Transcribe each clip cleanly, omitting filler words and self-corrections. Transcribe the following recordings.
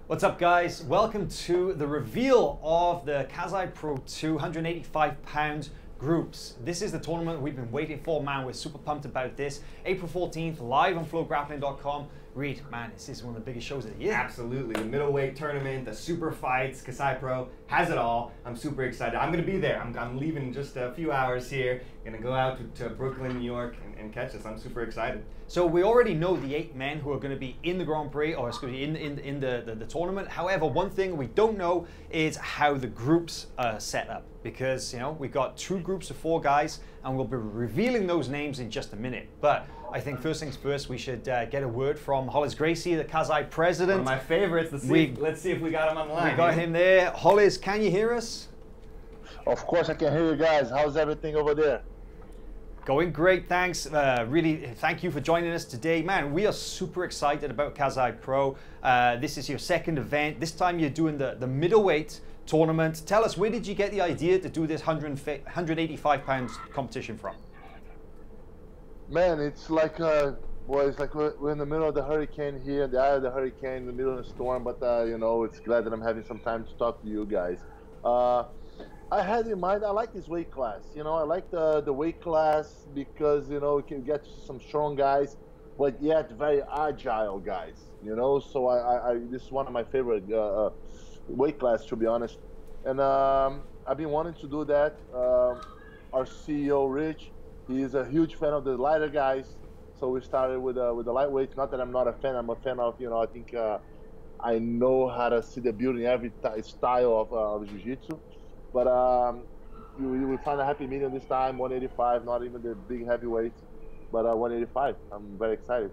What's up, guys? Welcome to the reveal of the KASAI Pro 285-pound groups. This is the tournament we've been waiting for, man. We're super pumped about this. April 14th, live on FloGrappling.com. Reed, man, this is one of the biggest shows of the year. Absolutely. The middleweight tournament, the super fights, KASAI Pro has it all. I'm super excited. I'm going to be there. I'm leaving in just a few hours here. Going to go out to Brooklyn, New York, and catch this. I'm super excited. So we already know the 8 men who are going to be in the Grand Prix, or excuse me, in the tournament. However, one thing we don't know is how the groups are set up, because we've got 2 groups of 4 guys, and we'll be revealing those names in just a minute. But I think first things first, we should get a word from Hollis Gracie, the KASAI president. One of my favorites. Let's see if we got him on the line. We got him there. Hollis, can you hear us? Of course I can hear you guys. How's everything over there? Going great, thanks. Really, thank you for joining us today. Man, we are super excited about KASAI Pro. This is your second event. This time you're doing the middleweight tournament. Tell us, where did you get the idea to do this 185 pounds competition from? Man, it's like, it's like we're in the middle of the hurricane here, in the eye of the hurricane, in the middle of the storm, but it's glad that I'm having some time to talk to you guys. I had in mind, I like this weight class. I like the weight class because, we can get some strong guys, but yet very agile guys, So this is one of my favorite weight class, to be honest. And I've been wanting to do that. Our CEO, Rich, he's a huge fan of the lighter guys. So we started with the lightweights. Not that I'm not a fan. I'm a fan of, I think I know how to see the beauty in every style of jiu-jitsu. But we found a happy medium this time, 185, not even the big heavyweights, but 185. I'm very excited.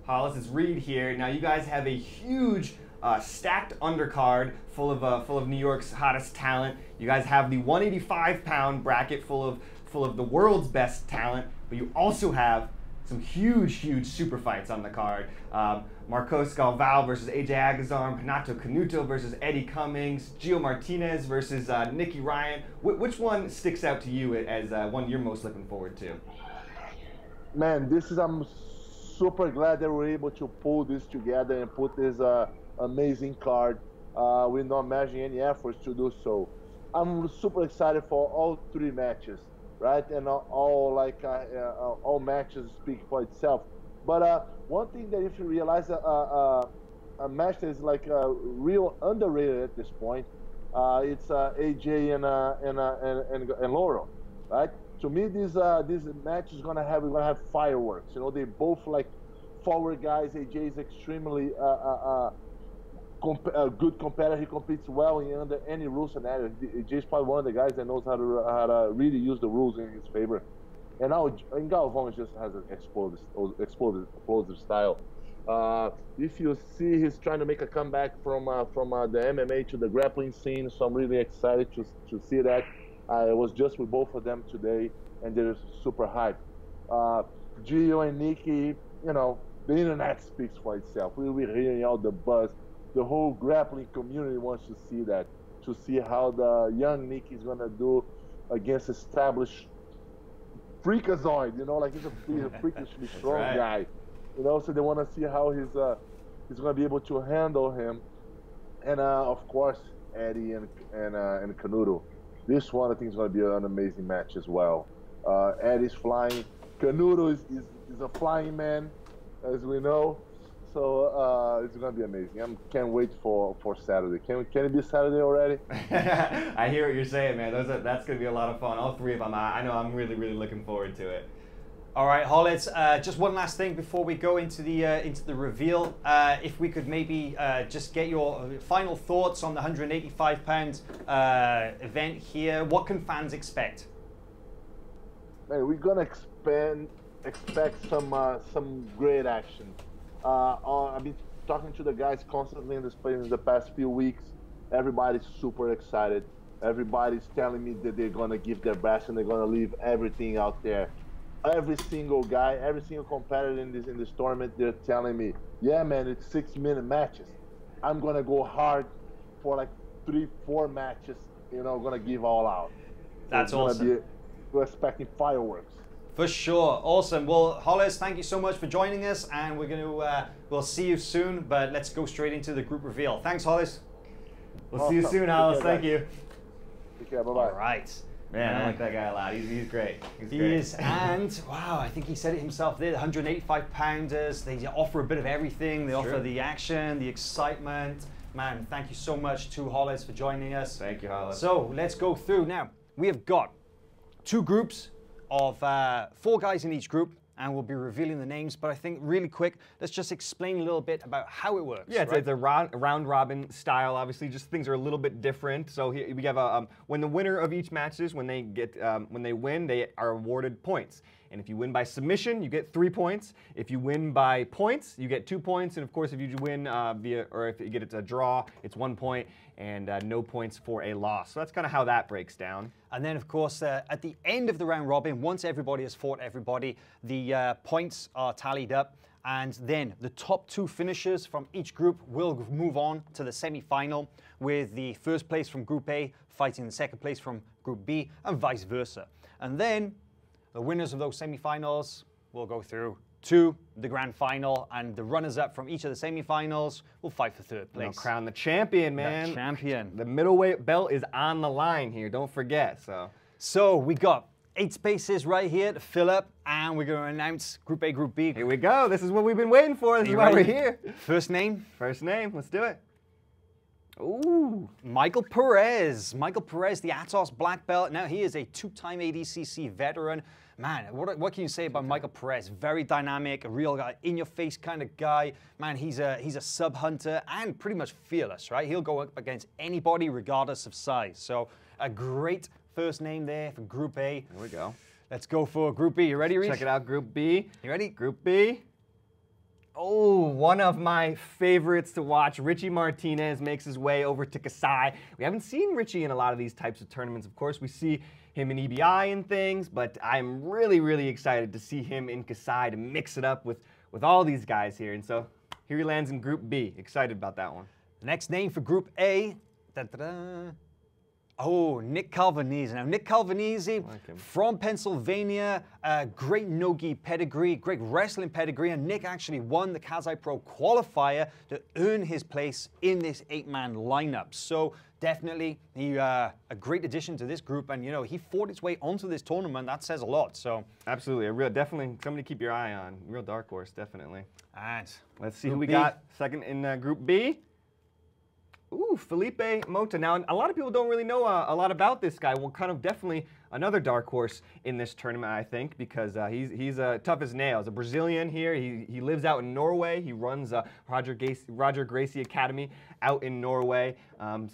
Hollis, it's Reed here. Now you guys have a huge stacked undercard full of New York's hottest talent. You guys have the 185-pound bracket full of the world's best talent, but you also have some huge super fights on the card. Marcos Galvao versus AJ Agazarm, Renato Canuto versus Eddie Cummings, Gio Martinez versus Nicky Ryan. Which one sticks out to you as one you're most looking forward to? Man, I'm super glad that we're able to pull this together and put this amazing card with not measuring any efforts to do so. I'm super excited for all 3 matches, right? And all matches speak for itself. But one thing that if you realize a match that is like real underrated at this point, it's AJ and Laurel, right? To me, this match is we're gonna have fireworks. They both like forward guys. AJ is extremely a good competitor. He competes well under any rule scenario. AJ is probably one of the guys that knows how to really use the rules in his favor. And now Galvão just has an explosive style. If you see, he's trying to make a comeback from the MMA to the grappling scene, so I'm really excited to see that. I was just with both of them today, and they're super hyped. Gio and Nicky, the internet speaks for itself. We're hearing all the buzz. The whole grappling community wants to see that, to see how the young Nicky is gonna do against established freakazoid, like he's a freakishly strong guy, so they want to see how he's going to be able to handle him. And of course, Eddie and Canuto. This one I think is going to be an amazing match as well. Eddie's flying, Canuto is a flying man, as we know. So it's going to be amazing. I can't wait for Saturday. Can it be Saturday already? I hear what you're saying, man. That's going to be a lot of fun. All 3 of them. I know I'm really looking forward to it. All right, Hollis. Just one last thing before we go into the reveal. If we could maybe just get your final thoughts on the 185-pound event here. What can fans expect? Man, we're gonna expect some great action. I've been talking to the guys constantly in the past few weeks. Everybody's super excited. Everybody's telling me that they're gonna give their best and they're gonna leave everything out there. Every single guy, every single competitor in this tournament, they're telling me, yeah, man, it's 6-minute matches. I'm gonna go hard for like 3-4 matches. Gonna give all out. That's awesome. We're expecting fireworks. For sure. Awesome. Well, Hollis, thank you so much for joining us, and we're going to we'll see you soon. But let's go straight into the group reveal. Thanks, Hollis. We'll see you soon, Hollis. Thank you. Take care. Bye bye. All right. Man, I like that guy a lot. He's great. He is, and wow, I think he said it himself there, the 185 pounders, they offer a bit of everything. They offer the action, the excitement. Man, thank you so much to Hollis for joining us. Thank you, Hollis. So let's go through. Now, we have got 2 groups of 4 guys in each group, and we'll be revealing the names, but I think really quick, let's just explain a little bit about how it works. Yeah, it's a round robin style, obviously, just things are a little bit different. So here we have when the winner of each matches, when they win, they are awarded points. And if you win by submission, you get 3 points. If you win by points, you get 2 points. And of course, if you win if you get a draw, it's 1 point, and no points for a loss. So that's kind of how that breaks down. And then, of course, at the end of the round robin, once everybody has fought everybody, the points are tallied up. And then the top 2 finishers from each group will move on to the semi-final, with the first place from Group A fighting the second place from Group B, and vice versa. And then the winners of those semi-finals will go through to the grand final, and the runners-up from each of the semi-finals will fight for 3rd place. They'll crown the champion, man. The champion. The middleweight belt is on the line here. Don't forget. So we got 8 spaces right here to fill up, and we're going to announce Group A, Group B. Here we go. This is what we've been waiting for. This is why we're here. First name? First name. Let's do it. Ooh. Michael Perez. Michael Perez, the Atos black belt. Now, he is a 2-time ADCC veteran. Man, what can you say about Michael Perez? Very dynamic, a real guy, in-your-face kind of guy. Man, he's a sub-hunter and pretty much fearless, right? He'll go up against anybody regardless of size. So a great first name there for Group A. Here we go. Let's go for Group B. You ready, Reese? Check it out, Group B. You ready? Group B. Oh, one of my favorites to watch. Richie Martinez makes his way over to KASAI. We haven't seen Richie in a lot of these types of tournaments. Of course, we see him in EBI and things, but I'm really, really excited to see him in KASAI to mix it up with all these guys here. And so here he lands in Group B. Excited about that one. Next name for Group A. Oh, Nick Calvanese. Now, Nick Calvanese from Pennsylvania, great no-gi pedigree, great wrestling pedigree, and Nick actually won the KASAI Pro qualifier to earn his place in this 8-man lineup. So definitely a great addition to this group, and he fought his way onto this tournament. That says a lot. So absolutely, definitely somebody to keep your eye on. Real dark horse, definitely. And let's see who we got second in Group B. Ooh, Felipe Mota. Now, a lot of people don't really know a lot about this guy. Well, kind of definitely another dark horse in this tournament, I think, because he's tough as nails. A Brazilian here. He lives out in Norway. He runs Roger Gracie Academy out in Norway.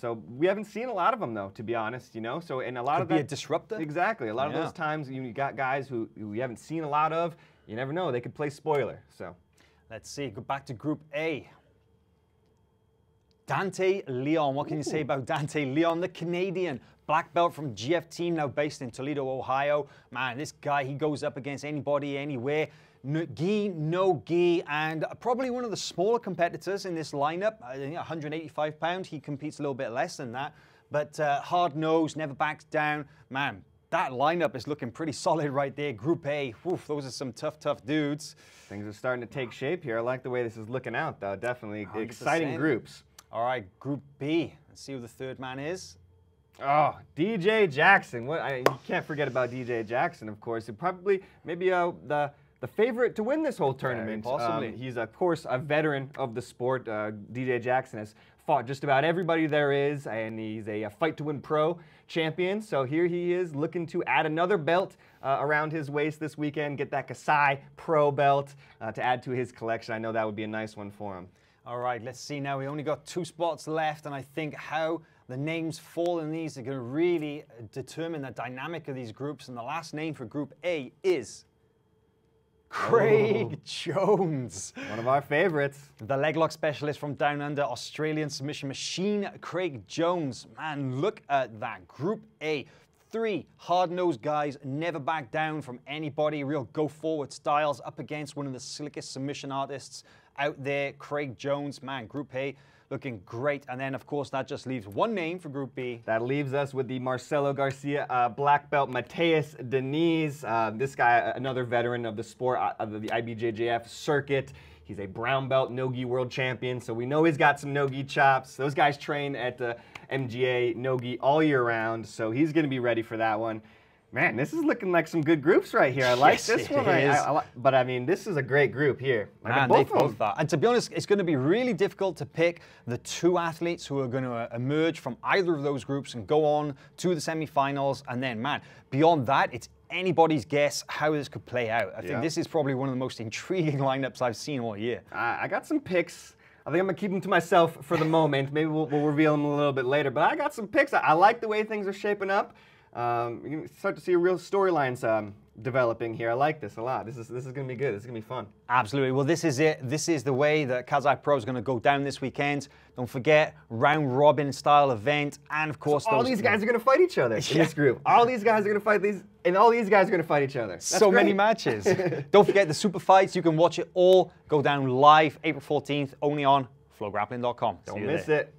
So we haven't seen a lot of them, though, to be honest. So and a lot of that be a disruptor. Exactly. A lot of those times you got guys who you haven't seen a lot of. You never know. They could play spoiler. So let's see. Go back to Group A. Dante Leon. What can you say about Dante Leon, the Canadian black belt from GF Team, now based in Toledo, Ohio? Man, this guy, he goes up against anybody, anywhere. Gi, no gi, and probably one of the smaller competitors in this lineup. I think 185 pounds. He competes a little bit less than that, but hard-nosed, never backs down. Man, that lineup is looking pretty solid right there. Group A, woof, those are some tough dudes. Things are starting to take shape here. I like the way this is looking out, though. Definitely 100%. Exciting groups. All right, Group B. Let's see who the 3rd man is. Oh, DJ Jackson. You can't forget about DJ Jackson, of course. Probably maybe the favorite to win this whole tournament. Very possibly. He's, of course, a veteran of the sport. DJ Jackson has fought just about everybody there is, and he's a Fight to Win Pro champion. So here he is looking to add another belt around his waist this weekend, get that KASAI Pro belt to add to his collection. I know that would be a nice one for him. All right, let's see now. We only got 2 spots left, and I think how the names fall in these are going to really determine the dynamic of these groups. And the last name for Group A is Craig Jones. One of our favorites. The leg lock specialist from down under, Australian submission machine, Craig Jones. Man, look at that. Group A. 3 hard-nosed guys, never back down from anybody, real go-forward styles up against one of the slickest submission artists out there, Craig Jones. Man, Group A looking great. And then, of course, that just leaves one name for Group B. That leaves us with the Marcelo Garcia black belt, Mateus Diniz. This guy, another veteran of the sport, of the IBJJF circuit. He's a brown belt no-gi world champion, so we know he's got some no-gi chops. Those guys train at MGA no-gi all year round, so he's going to be ready for that one. Man, this is looking like some good groups right here. I like this one. But I mean, this is a great group here. Man, they both are. And to be honest, it's going to be really difficult to pick the two athletes who are going to emerge from either of those groups and go on to the semifinals. And then, man, beyond that, it's anybody's guess how this could play out. I think this is probably one of the most intriguing lineups I've seen all year. I got some picks. I think I'm going to keep them to myself for the moment. Maybe we'll reveal them a little bit later. But I got some picks. I like the way things are shaping up. You can start to see a real storylines developing here. I like this a lot. This is going to be good. This is going to be fun. Absolutely. Well, this is it. This is the way that KASAI Pro is going to go down this weekend. Don't forget, round robin style event, and of course, so all these guys are going to fight each other in this group. All these guys are going to fight and all these guys are going to fight each other. That's so great. Many matches. Don't forget the super fights. You can watch it all go down live April 14th, only on FloGrappling.com. Don't miss it.